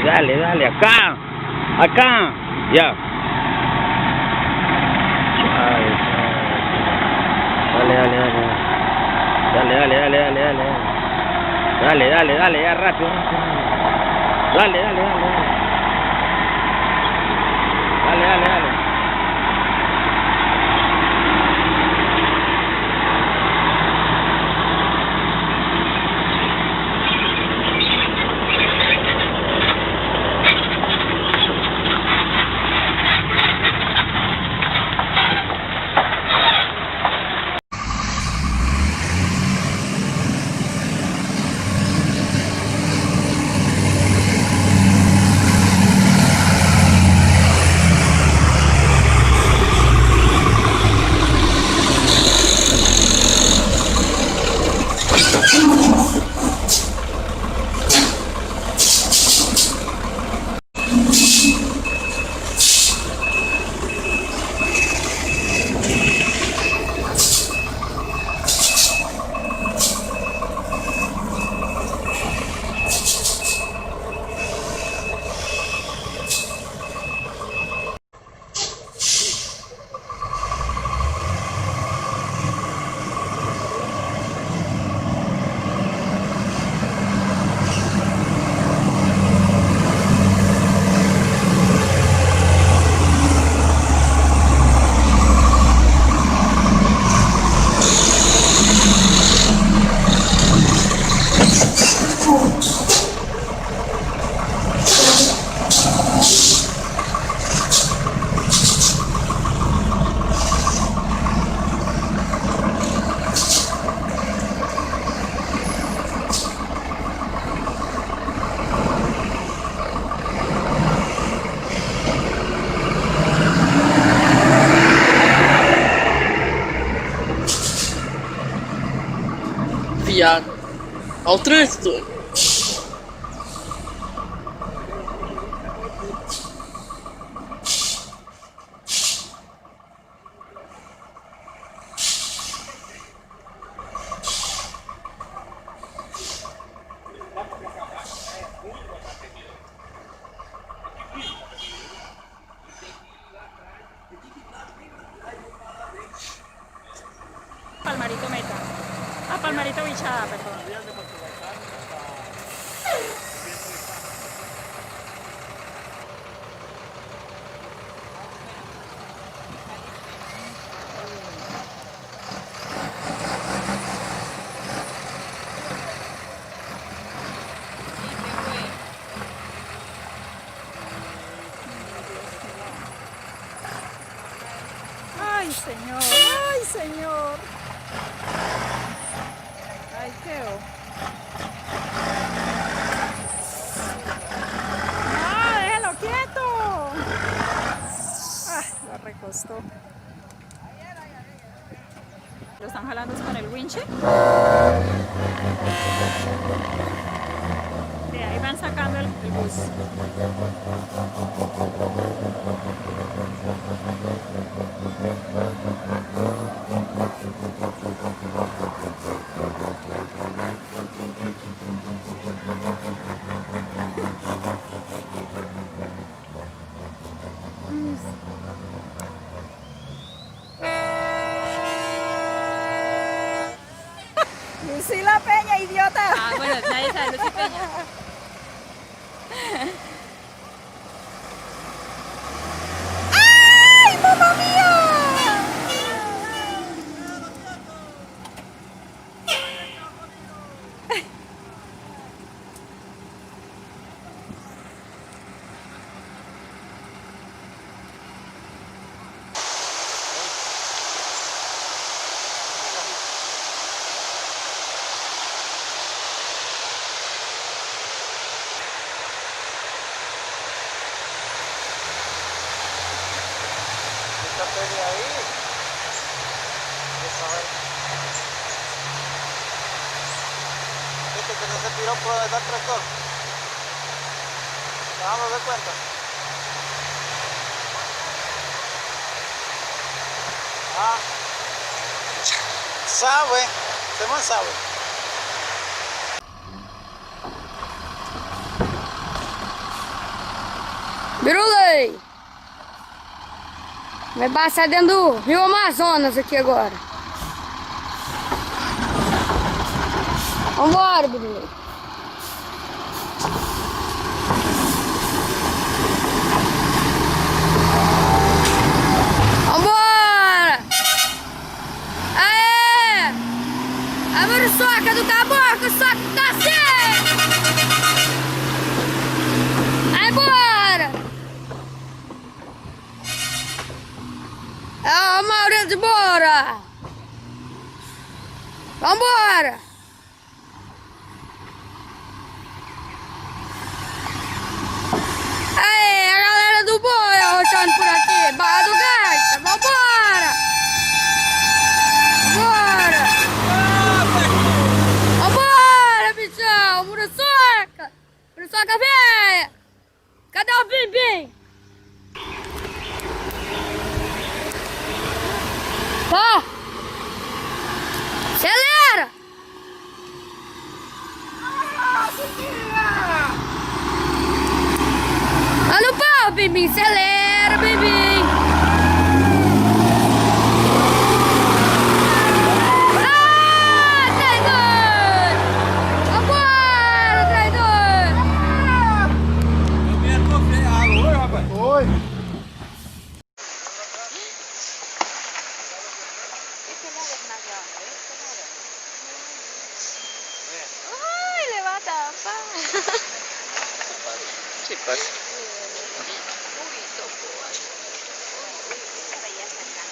Dale, acá, ya. Dale, ya rápido. Dale. Viado, ao trânsito. Palmarito Meta. Ah, Palmarito Bichada, perdón. Ay, señor, ay, señor. Ay, qué o. ¡No, déjalo quieto! Ah, lo recostó. Lo están jalando con el winche. De ahí van sacando el bus. Lucila Peña, idiota. Ah, bueno, nadie sabe Lucy Peña. ¡Ay, mamá mía! que no se tiró por donde está el tractor. Vamos de cuenta. Ah, sabe, se me sabe. Birulei! Vai passar dentro do Rio Amazonas aqui agora. Vambora, Birulei! Vambora! Aê! A muriçoca do caboclo, soca do cacete! Aí, bora! Ah, Maurício, bora! Vambora! Aí, a galera do boi arrochando por aqui, Barra do Garça, vambora! Vambora! Vambora, bichão! Muriçoca! Muriçoca velha! Cadê o Bim-Bim? Ó! Acelera! Olha o pau, Bim-Bim! Acelera, Bim-Bim! Ah, traidor! Vambora, traidor! Oi, rapaz. Oi. ¡Ay, levanta! ¿Qué pasa? Uy, topo. Uy, para allá hasta acá.